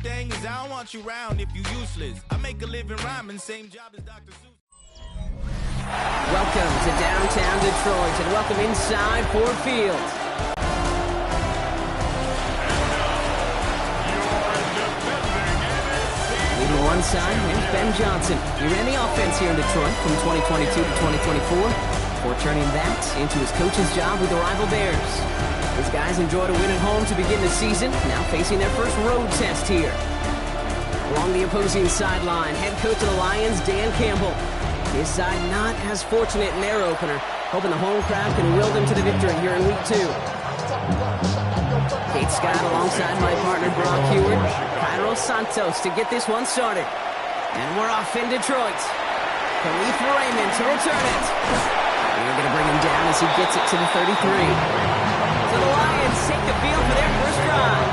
thing is I don't want you round if you useless. I make a living rhyming, same job as Dr. Seuss. Welcome to downtown Detroit and welcome inside Ford Field. Leading one side, here's Ben Johnson. He ran the offense here in Detroit from 2022 to 2024 before turning that into his coach's job with the rival Bears. These guys enjoyed a win at home to begin the season, now facing their first road test here. Along the opposing sideline, head coach of the Lions, Dan Campbell. His side not as fortunate in their opener, hoping the home crowd can will them to the victory here in Week 2. Kate Scott alongside my partner Brock Heward, Cairo Santos to get this one started. And we're off in Detroit. Khalif Raymond to return it. They're going to bring him down as he gets it to the 33. So the Lions take the field for their first drive.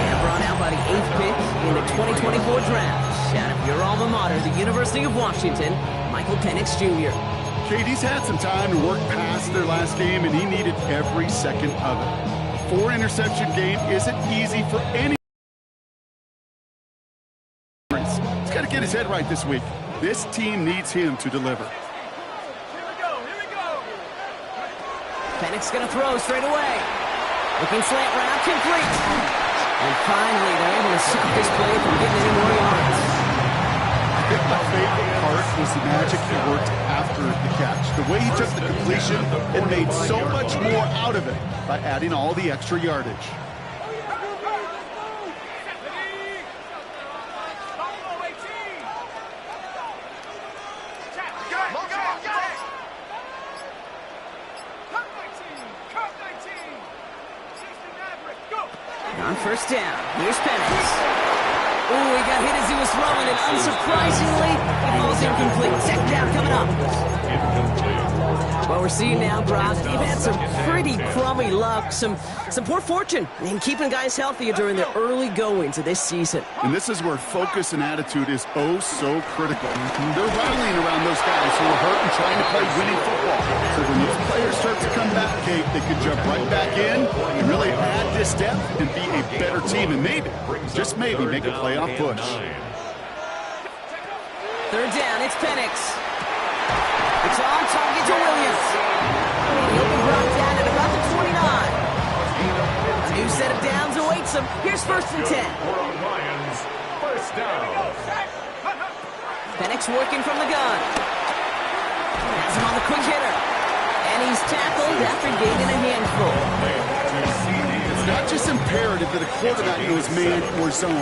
And brought out by the 8th pick in the 2024 draft. Out of your alma mater, the University of Washington, Michael Penix Jr. Katie's had some time to work past their last game, and he needed every second of it. A 4-interception game isn't easy for any. He's got to get his head right this week. This team needs him to deliver. Penix going to throw straight away. Looking slant route, complete. And finally, they're able to stop this play from getting any more yards. I think my favorite part was the magic that worked after the catch. The way he took the completion and made so much more out of it by adding all the extra yardage. On first down, here's Penix. Ooh, he got hit as he was throwing, and unsurprisingly, it falls incomplete. Second down coming up. Well, we're seeing now, Brock, they've had some pretty crummy luck, some poor fortune in keeping guys healthy during the early goings of this season. And this is where focus and attitude is oh so critical. They're rallying around those guys who are hurt and trying to play winning football. So when those players start to come back, Kate, they could jump right back in and really add this depth and be a better team and maybe, just maybe, make a playoff push. Third down, it's Penix. It's on target to Williams. He'll be brought down at about the 29. A new set of downs awaits him. Here's first and 10. First down. Penix working from the gun. Has him on the quick hitter. And he's tackled after gaining a handful. It's not just imperative that a quarterback knows man or zone.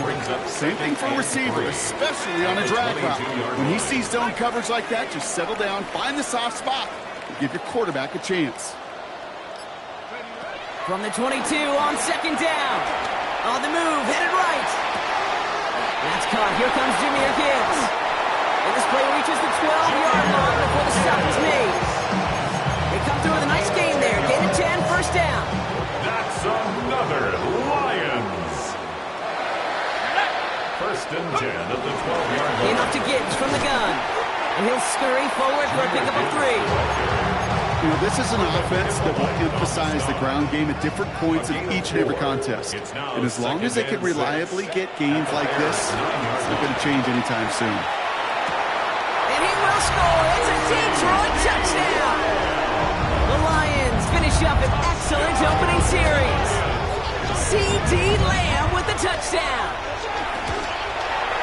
Same thing for a receiver, especially on a drag route. When he sees zone coverage like that, just settle down, find the soft spot, and give your quarterback a chance. From the 22 on second down. On the move, headed right. That's caught. Here comes Jameer Gibbs. And this play reaches the 12-yard line before the stop is made. They come through with a nice gain there. Gain of 10, first down. That's another Lions. First and 10 at the 12-yard line. Came up to Gibbs from the gun. And he'll scurry forward for a pickup of 3. You know, this is an offense that will emphasize the ground game at different points in each and every contest. And as long as they can reliably get gains like this, it's not going to change anytime soon. And he will score. It's a Detroit touchdown. The Lions finish up an excellent opening series. C.D. Lamb with the touchdown.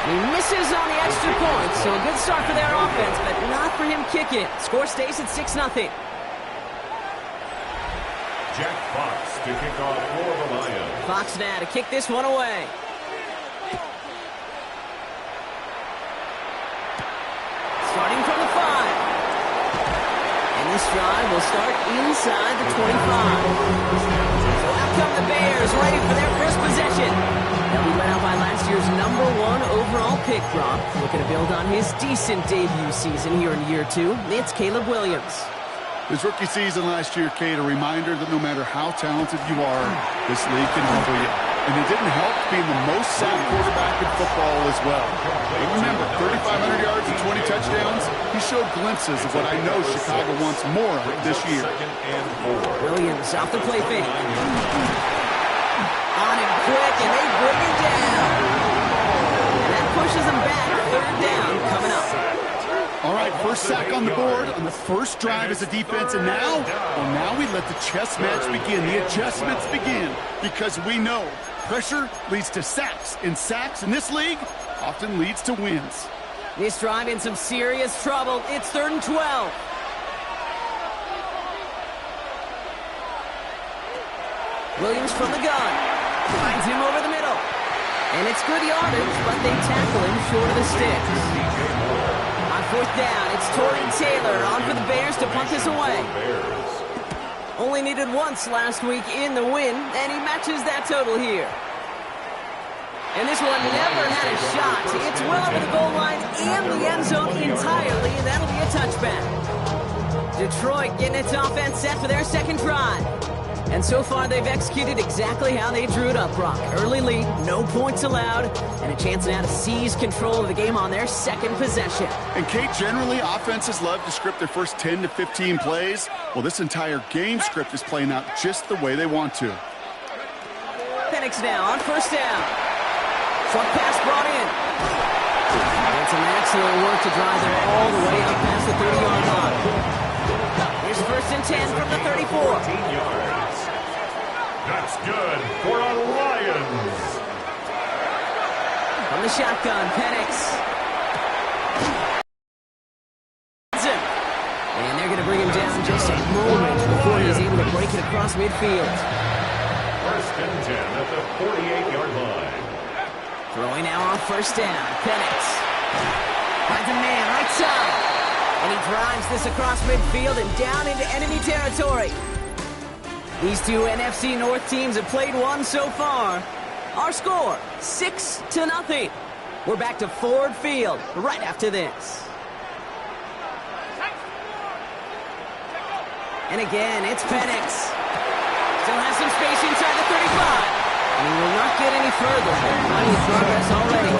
He misses on the extra point, so a good start for their offense, but not for him kicking. Score stays at 6-0. Jack Fox to kick off for the Lions. Fox now to kick this one away. Starting from the 5. And this drive will start inside the 25. So out come the Bears, ready for their first possession. They'll be led out by last year's #1 overall pick, Brock. Looking to build on his decent debut season here in year 2. It's Caleb Williams. His rookie season last year, Kate, a reminder that no matter how talented you are, this league can humble you. And it didn't help being the most sacked quarterback in football as well. But remember, 3,500 yards and 20 touchdowns, he showed glimpses of what I know Chicago wants more of this year. Williams off the play fake. On him quick, and they bring him down. pushes them back. Third down coming up. All right, first sack on the board on the first drive as a defense, and now we let the chess match begin. The adjustments begin, because we know pressure leads to sacks, and sacks in this league often leads to wins. This drive in some serious trouble. It's 3rd and 12. Williams from the gun. Finds him over the middle. And it's good yardage, but they tackle him short of the sticks. On 4th down, it's Torrey Taylor on for the Bears to punt this away. Only needed once last week in the win, and he matches that total here. And this one never had a shot. It's well over the goal line and the end zone entirely, and that'll be a touchback. Detroit getting its offense set for their second drive. And so far, they've executed exactly how they drew it up, Brock. Early lead, no points allowed, and a chance now to seize control of the game on their second possession. And, Kate, generally, offenses love to script their first 10 to 15 plays. Well, this entire game script is playing out just the way they want to. Penix now on 1st down. Short pass brought in. And some excellent work to drive them all the way up past the 30-yard line. Here's 1st and 10 from the 34. 15 yards. That's good for a Lions. From the shotgun, Penix. And they're going to bring him down just a moment before he's able to break it across midfield. 1st and 10 at the 48-yard line. Throwing now on 1st down. Penix finds a man right side. And he drives this across midfield and down into enemy territory. These two NFC North teams have played one so far. Our score, 6-0. We're back to Ford Field right after this. And again, it's Penix. Still has some space inside the 35. And he will not get any further. Plenty of progress already.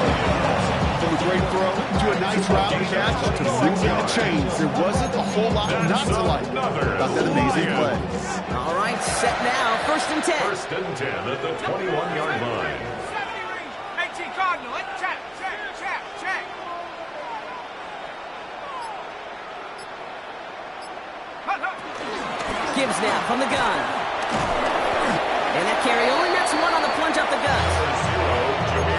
From a great throw to a nice route catch to moving the chains. There wasn't a whole lot not to like about that amazing play. All right, set now. 1st and 10. 1st and 10 at the 21-yard line. Gibbs now from the gun. And that carry only nets one on the plunge up the gut.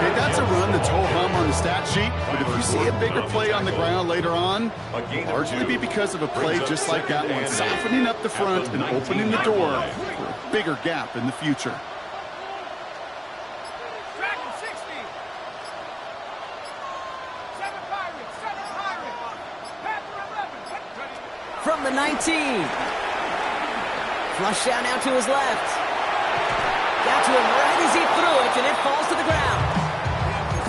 Okay, that's a run that's ho-hum on the stat sheet, but if you see a bigger play on the ground later on, largely be because of a play just like that one, softening up the front and opening the door for a bigger gap in the future. From the 19. Flush down now to his left. Got to him right as he threw it, and it falls to the ground.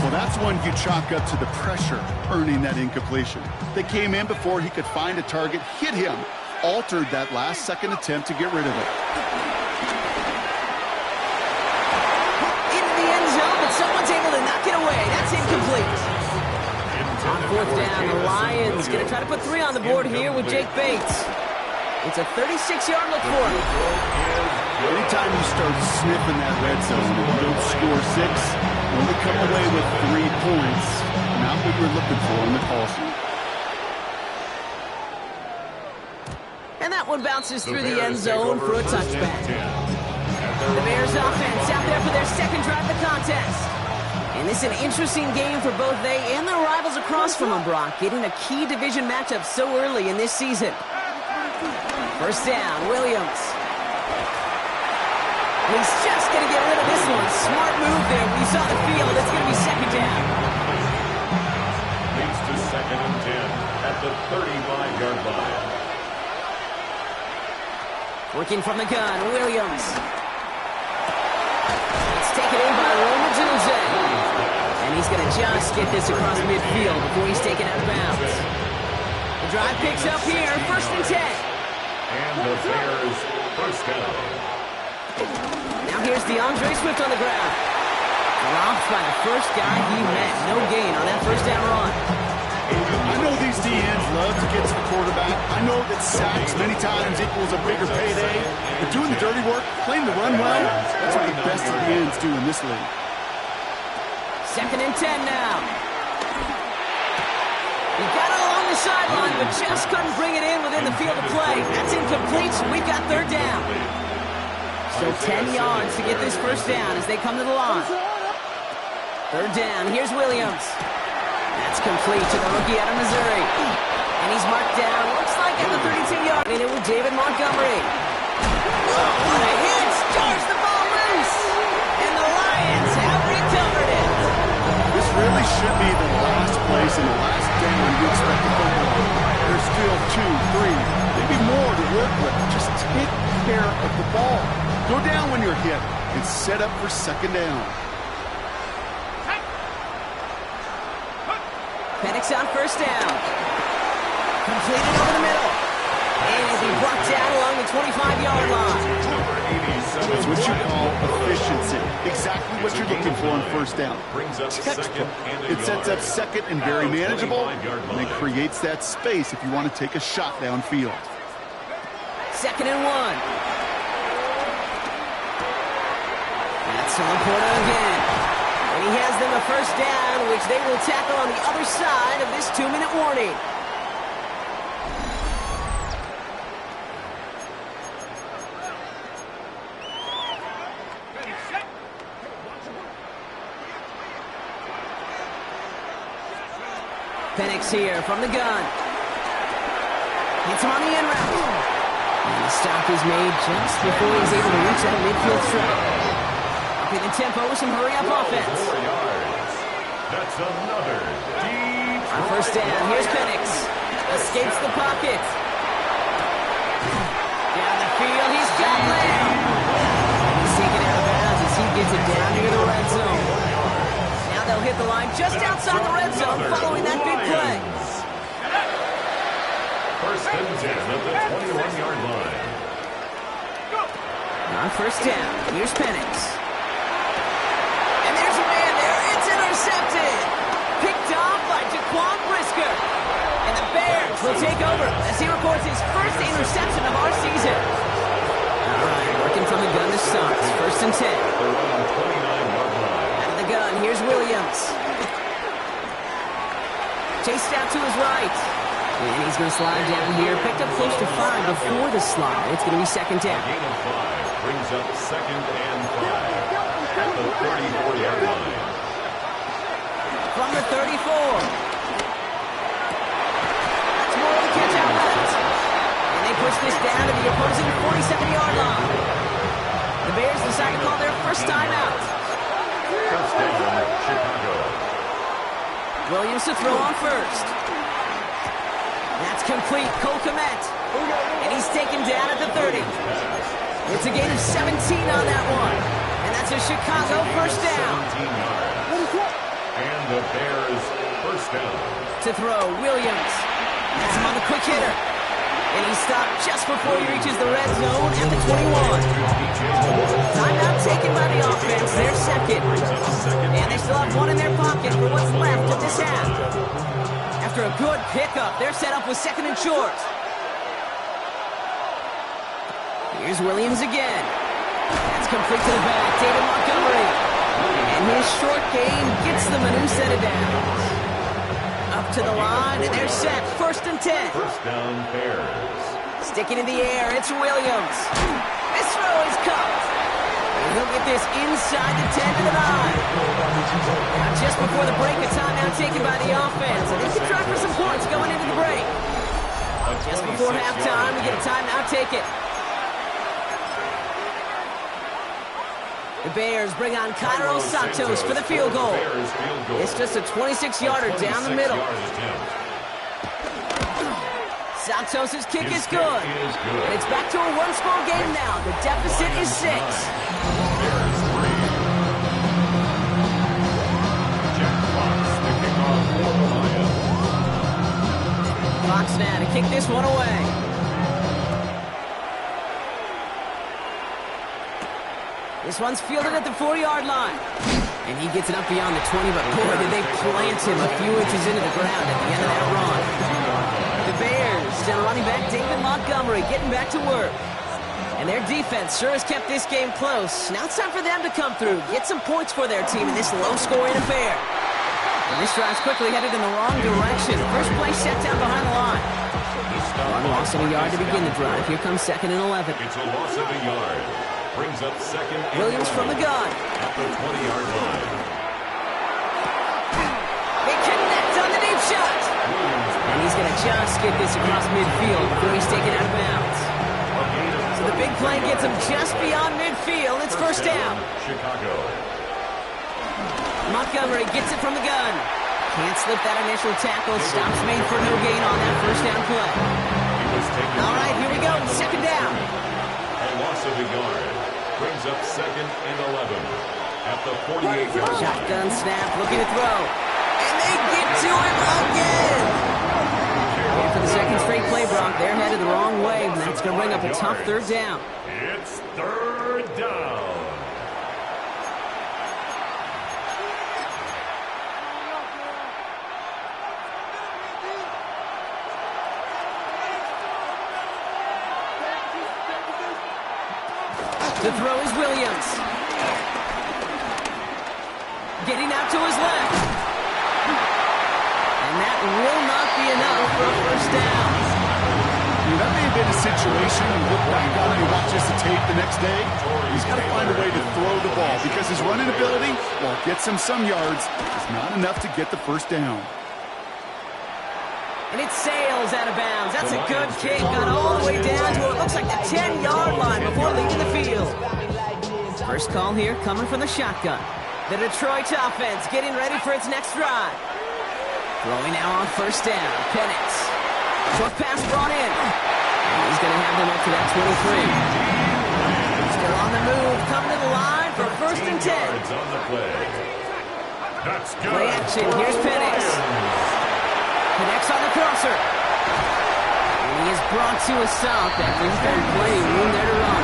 Well, that's one you chalk up to the pressure earning that incompletion. They came in before he could find a target, hit him, altered that last-second attempt to get rid of it. Into the end zone, but someone's able to knock it away. That's incomplete. On 4th down, the Lions going to try to put 3 on the board here with Jake Bates. It's a 36-yard look for him. Anytime you start sniffing that red zone and you don't score 6, only come away with 3 points. Not what you're looking for in the call sheet. And that one bounces through the end zone for a touchback. The Bears offense out there for their second drive of the contest. And this is an interesting game for both they and their rivals across from them, Brock, getting a key division matchup so early in this season. 1st down, Williams. He's just going to get rid of this one. Smart move there. When you saw the field, it's going to be 2nd down. Leads to 2nd and 10 at the 35-yard line. Working from the gun, Williams. It's taken in by Roma Junze. And he's going to just get this across midfield before he's taken out of bounds. The drive picks up here, 1st and 10. And the Bears first down. Now here's DeAndre Swift on the ground. Dropped by the first guy he met. No gain on that 1st down run. I know these DNs love to get to the quarterback. I know that sacks many times equals a bigger payday. But doing the dirty work, playing the run well, that's what the best of the ends do in this league. 2nd and 10 now. He got it along the sideline, but just couldn't bring it in within the field of play. That's incomplete, so we've got third down. So 10 yards to get this first down as they come to the line. Third down, here's Williams. That's complete to the rookie out of Missouri. And he's marked down, looks like at the 32-yard line. It with David Montgomery. Oh, what a hit! Jars the ball loose! And the Lions have recovered it. This really should be the last place and the last down you expect to go on. There's still 2, 3, maybe more to work with. Just take care of the ball. Go down when you're hit and set up for second down. Penix on first down. Completed over the middle. And he'll be brought down along the 25-yard line. It's what you call efficiency. Exactly what you're looking for on first down. Textbook. It sets up second and very manageable, and it creates that space if you want to take a shot downfield. 2nd and 1. That's on Porter again. And he has them a first down, which they will tackle on the other side of this 2-minute warning. Penix here from the gun. Hits him on the end route. And the stop is made just before he's able to reach that midfield strike. Upping the tempo with some hurry-up offense. That's another deep. On first down, here's Penix. Escapes the pocket. Down the field, he's got Lamb. He's taken out of bounds as he gets it down near the red zone. Now they'll hit the line just outside the red zone following that big play. First and 10 at the 21-yard line. On first down, here's Penix. And there's a man there. It's intercepted. Picked off by Jaquan Brisker. And the Bears will take over as he records his first interception of our season. All right, working from the gun to start. First and 10. Out of the gun, here's Williams. Chased out to his right. And he's going to slide down here. Picked up close to 5 before the slide. It's going to be second down. Gain of 5 brings up 2nd and 5 at the 34-yard line. From the 34. That's more of a catch out left. And they push this down to the opposing 47-yard line. The Bears decide to call their first timeout. First down, Chicago. Williams to throw on first. That's complete. Cole Kmet. And he's taken down at the 30. It's a gain of 17 on that one. And that's a Chicago first down. 17 yards. And the Bears first down. To throw, Williams. That's him on the quick hitter. And he stopped just before he reaches the red zone at the 21. Timeout taken by the offense. They're second. And they still have one in their pocket for what's left of this half. After a good pickup, they're set up with 2nd and short. Here's Williams again. That's complete to the back. David Montgomery. And his short gain gets them a new set of downs. Up to the line, and they're set. First and 10. First down, Bears. Sticking in the air, it's Williams. This throw is caught. And he'll get this inside the 10 to the 9. Now just before the break, a timeout taken by the offense. And they can try for some points going into the break. Just before halftime, we get a timeout taken. The Bears bring on Cairo Santos for the field goal. It's just a 26-yarder down the middle. Santos' kick is good. And it's back to a one-score game now. The deficit is 6. Bears 3. Jack Fox, the kickoff for the Lions. Fox now to kick this one away. This one's fielded at the 4-yard line. And he gets it up beyond the 20, but boy, did they plant him a few inches into the ground at the end of that run. The Bears, down running back David Montgomery, getting back to work. And their defense sure has kept this game close. Now it's time for them to come through, get some points for their team in this low-scoring affair. And this drive's quickly headed in the wrong direction. First play set down behind the line. One loss of a yard to begin the drive. Here comes 2nd and 11. It's a loss of a yard. Brings up 2nd and Williams 11 from the gun. at the 20-yard line. They connect on the deep shot. And he's going to just get this across midfield before he's taken out of bounds. So the big play gets him just beyond midfield. It's first down. Chicago. Montgomery gets it from the gun. Can't slip that initial tackle. Stops made for no gain on that first down play. All right, here we go. 2nd down. A loss of a yard. Brings up 2nd and 11 at the 48-yard line. Shotgun snap, looking to throw. And they get to him again. And for the second straight play, Brock, they're headed the wrong way. And that's going to bring up a tough 3rd down. It's 3rd down. The throw is Williams. Getting out to his left. And that will not be enough for a first down. That may have been a situation you look back on and you watch this tape the next day. He's got to find a way to throw the ball because his running ability, while it gets him some yards, is not enough to get the first down. And it sails out of bounds. That's a good kick. Got all the way down to what looks like the 10-yard line before leaving the field. First call here coming from the shotgun. The Detroit offense getting ready for its next drive. Throwing now on first down. Penix. Short pass brought in. And he's going to have them up to that 23. Still on the move. Coming to the line for 1st and 10. On the play. That's good. Play action. Here's Penix. Connects on the crosser. And he is brought to a stop after he's got plenty of room there to run.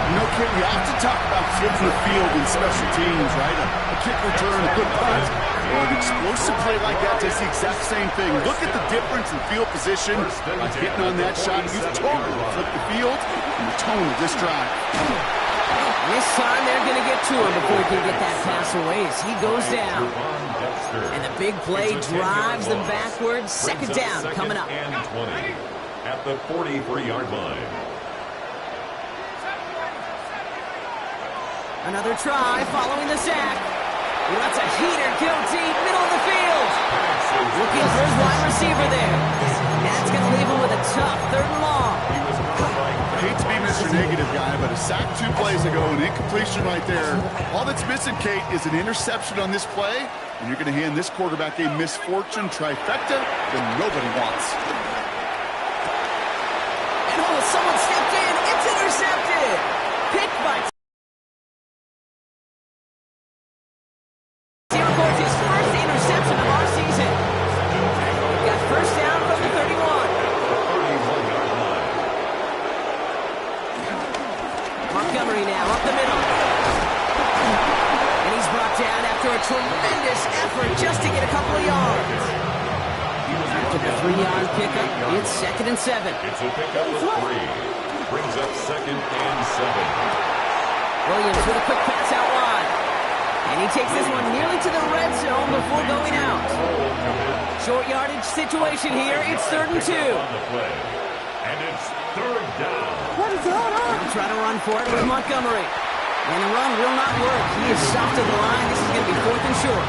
You know, Kit, we often talk about flipping the field in special teams, right? A kick return, a good punt, or an explosive play like that does the exact same thing. Look at the difference in field position by hitting on that shot. You've totally flipped the field and the tone of this drive. This time they're going to get to him before he can get that pass away as he goes down. And the big play drives them backwards. 2nd down coming up. And 20 at the 43-yard line. Another try following the sack. Well, that's a heater, go deep, middle of the field. Looking for his wide receiver there. That's going to leave him with a tough 3rd and long. I hate to be Mr. Negative guy, but a sack 2 plays ago, an incompletion right there. All that's missing, Kate, is an interception on this play, and you're going to hand this quarterback a misfortune trifecta that nobody wants. And someone stepped in. It's intercepted. Picked by he records his first interception of our season. Got first down from the 31. Montgomery now up the middle. And he's brought down after a tremendous effort just to get a couple of yards. After the 3-yard pickup, it's 2nd and 7. It's a pickup of 3. Brings up 2nd and 7. Williams with a quick pass out wide. And he takes this one nearly to the red zone before going out. Short yardage situation here. It's 3rd and 2. On the play. And it's 3rd down. They'll try to run for it with Montgomery. And the run will not work. He is stopped at the line. This is going to be 4th and short.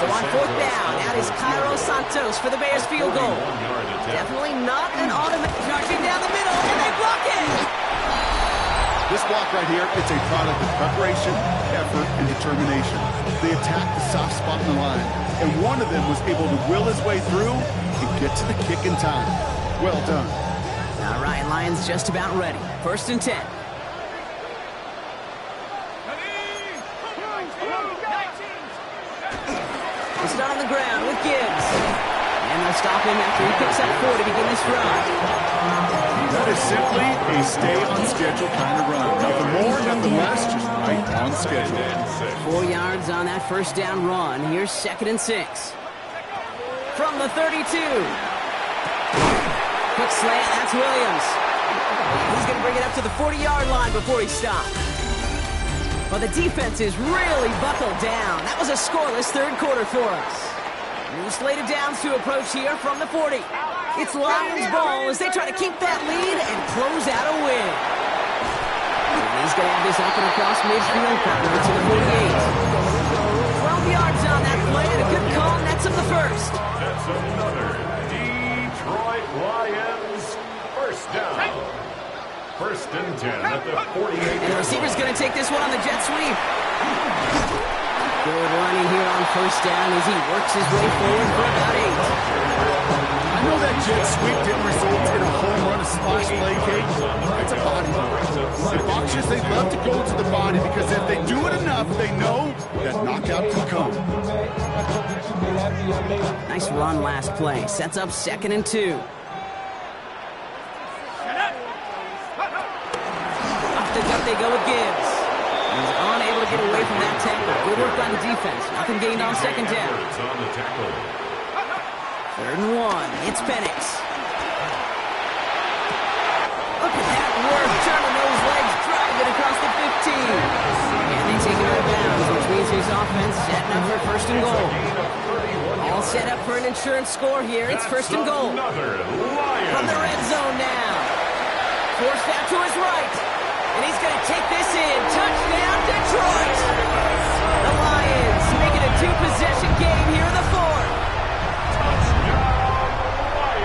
So on 4th down, that is Cairo Santos for the Bears field goal. Definitely not an automatic. Charging down the middle, and they block it. This block right here, it's a product of preparation, effort, and determination. They attacked the soft spot in the line, and one of them was able to will his way through and get to the kick in time. Well done. All right, Lions just about ready. 1st and 10. It's not on the ground with Gibbs. And they'll stop him after he picks up 4 to begin this drive. That is simply a stay-on-schedule kind of run. Nothing more, nothing less, just right on schedule. 4 yards on that first down run. Here's 2nd and 6. From the 32. Quick slant, that's Williams. He's going to bring it up to the 40-yard line before he stops. Well, the defense is really buckled down. That was a scoreless third quarter for us. New slated downs to approach here from the 40. It's Lions ball as they try to keep that lead and close out a win. And he's going to have this up and across midfield, partner to the 48. 12 yards on that play and a good call, nets him the first. That's another Detroit Lions first down. First and 10 at the 48. And the receiver's going to take this one on the jet sweep. Good running here on first down as he works his way forward for about 8. I know that jet sweep didn't result in a home run, a splash play, Kate. It's a body blow. And boxers, they love to go to the body because if they do it enough, they know that knockout can come. Nice run last play. Sets up 2nd and 2. The gut they go with Gibbs. He's unable to get away from that tackle. Good work by the defense. Nothing gained on 2nd down. 3rd and 1. It's Penix. Look at that work. Turning those legs, drive it across the 15. And they take it out of bounds, which means his offense setting up for 1st and goal. All set up for an insurance score here. It's 1st and goal. From the red zone now. Forced out to his right. And he's going to take this in. Touchdown, Detroit! The Lions make it a 2-possession game here in the 4th.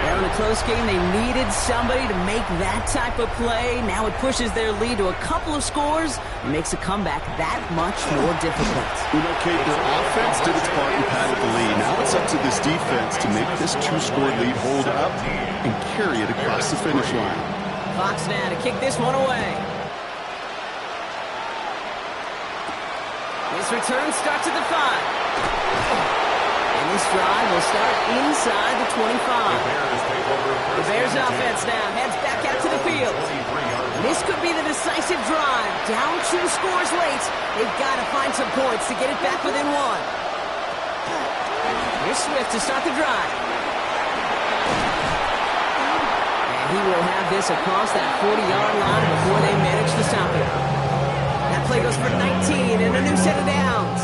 Now in a close game, they needed somebody to make that type of play. Now it pushes their lead to a couple of scores and makes a comeback that much more difficult. You know, Kate, their offense did its part and padded the lead. Now it's up to this defense to make this 2-score lead hold up and carry it across the finish line. Fox now to kick this one away. This return starts at the 5. And this drive will start inside the 25. The Bears offense now heads back out to the field. This could be the decisive drive. Down 2 scores late. They've got to find some points to get it back within 1. Here's Swift to start the drive. And he will have this across that 40-yard line before they manage to stop it. That play goes for 19 and a new set of downs.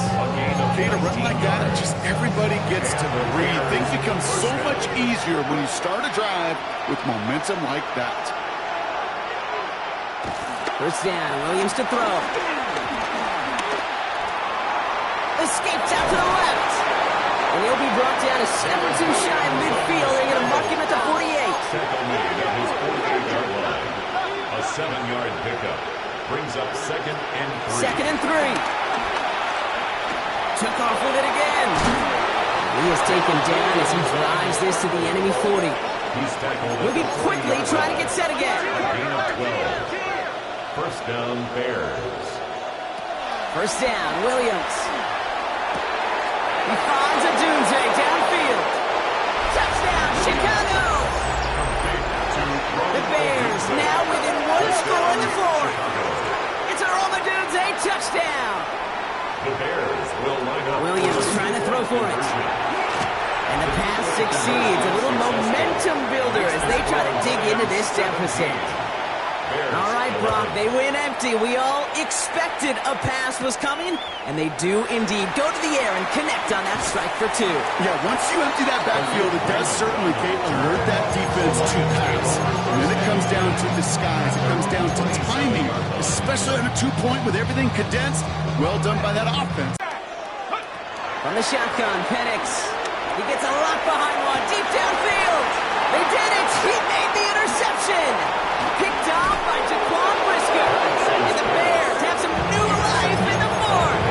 Okay, to run like that, just everybody gets to breathe. Things become so much easier when you start a drive with momentum like that. First down, Williams to throw. Escapes out to the left. And he'll be brought down a step or two shy of midfield. They're going to mark him at the 48. Tackle made at his 48-yard line. A 7-yard pickup. Brings up 2nd and 3. 2nd and 3. Took off with it again. He is taken down as he drives this to the enemy 40. He's tackled. Moving quickly, trying to get set again. Gain of 12. First down, Bears. First down, Williams. He finds a Dunze downfield. Touchdown, Chicago! The Bears now within 1 score in the 4th. It's a Roma Dunze touchdown. The Bears will line up. Williams trying to throw for it. And the pass succeeds. A little momentum builder as they try to dig into this deficit. All right, Brock, they win empty. We all expected a pass was coming, and they do indeed go to the air and connect on that strike for 2. Yeah, once you empty that backfield, it does certainly, Kate, alert that defense to pass. And then it comes down to disguise. It comes down to timing, especially on a 2-point with everything condensed. Well done by that offense. From the shotgun, Penix. He gets a lot behind one, deep downfield. They did it. He made the interception. Picked off by Jaquan Brisker. And the Bears have some new life in the 4th.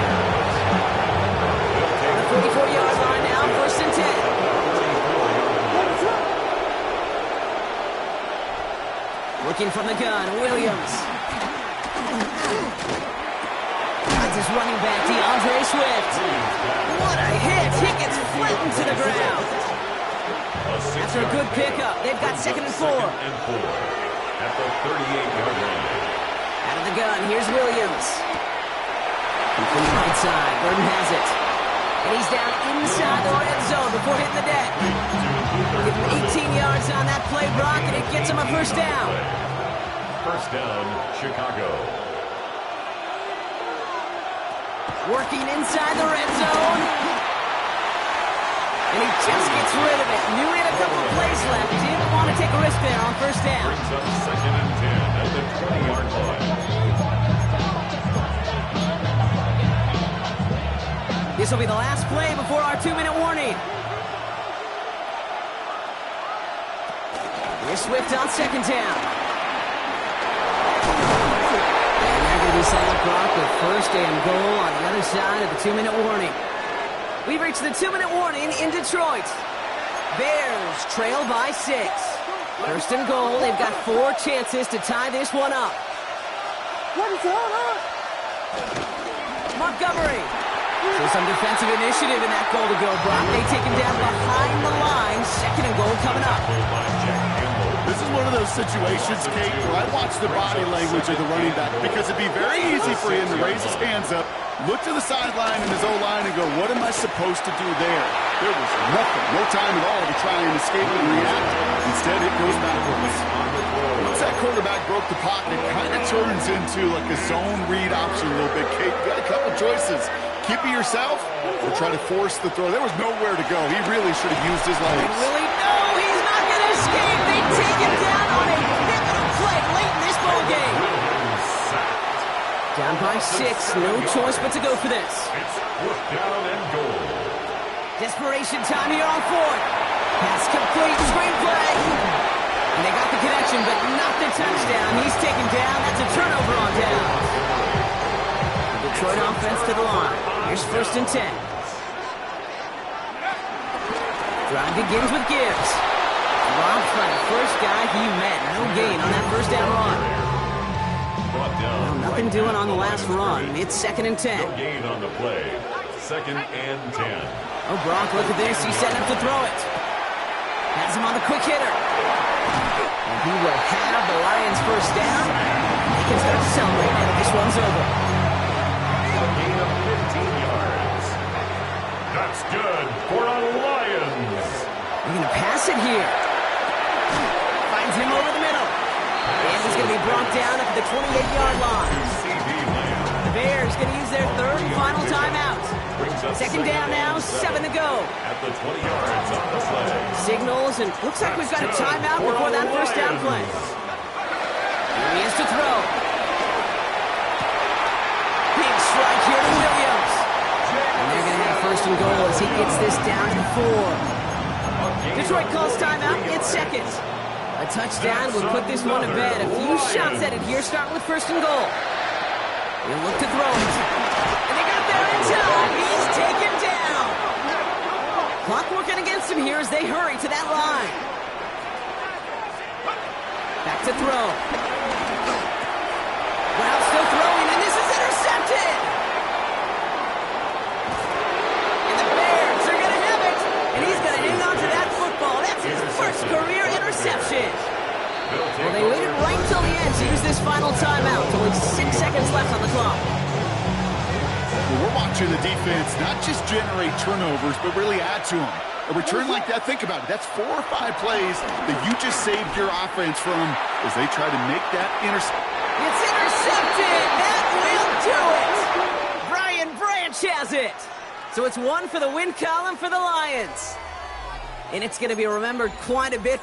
On the 44-yard line now, 1st and 10. Looking from the gun, Williams. Finds his running back, DeAndre Swift. What a hit. He gets flattened to the ground. After a good pickup, they've got 2nd and 4. At the 38-yard line. Out of the gun, here's Williams. And from the right side, Burton has it. And he's down inside the red zone before hitting the deck. Give him 18 yards on that play, Brock, and it gets him a first down. First down, Chicago. Working inside the red zone. And he just gets rid of it. Knew he had a couple of plays left. Didn't want to take a risk there on first down. Brings up 2nd and 10 at the 20-yard line. This will be the last play before our 2-minute warning. Here's Swift on 2nd down. And they're going to be set up, Brock, with 1st and goal on the other side of the 2-minute warning. We've reached the 2-minute warning in Detroit. Bears trail by 6. 1st and goal. They've got 4 chances to tie this one up. Montgomery. So some defensive initiative in that goal to go, Brock. They take him down behind the line. 2nd and goal coming up. This is one of those situations, Kate, where I watch the body language of the running back because it'd be very easy for him to raise his hands up, look to the sideline and his O-line and go, what am I supposed to do there? There was nothing, no time at all to try and escape and react. Instead, it goes backwards. Once that quarterback broke the pocket, it kind of turns into like a zone read option a little bit, Kate. You got a couple choices. Keep it yourself or try to force the throw. There was nowhere to go. He really should have used his legs. Willie, no, he's not going to escape. They take him down on a pivotal play late in this ball game. Down by 6, no choice but to go for this. It's 4th down and goal. Desperation time here on 4th. Pass complete, screenplay. And they got the connection, but not the touchdown. He's taken down. That's a turnover on down. The Detroit offense to the line. Here's 1st and 10. Drive begins with Gibbs. Rob by the first guy he met. No gain on that 1st down run. Well, nothing doing on the last run. It's 2nd and 10. No gain on the play. 2nd and 10. Oh, Brock, look at this. He's setting up to throw it. Has him on the quick hitter. And he will have the Lions 1st down. They can start to celebrate now. This one's over. A gain of 15 yards. That's good for the Lions. They're going to pass it here. Finds him over the middle. And he's going to be brought down at the 28-yard line. The Bears going to use their 3rd and final timeout. 2nd down now, 7 to go. At the 20 yards of the play. Signals, and looks like we've got a timeout before that 1st down play. Here he is to throw. Big strike here to Williams. And they're going to have 1st and goal as he gets this down to 4. Detroit calls timeout. It's 2nd. A touchdown will put this one to bed. A few shots at it here, starting with 1st and goal. He'll look to throw it. And they got there in time. He's taken down. Clock working against him here as they hurry to that line. Back to throw. Brown still throwing, and this is intercepted. And the Bears are going to have it. And he's going to hang on to that football. That's his 1st career interception. Well, they waited right until the end to use this final timeout. Only 6 seconds left on the clock. Well, we're watching the defense not just generate turnovers, but really add to them. A return like that, think about it. That's 4 or 5 plays that you just saved your offense from as they try to make that interception. It's intercepted. That will do it. Brian Branch has it. So it's 1 for the win column for the Lions. And it's going to be remembered quite a bit.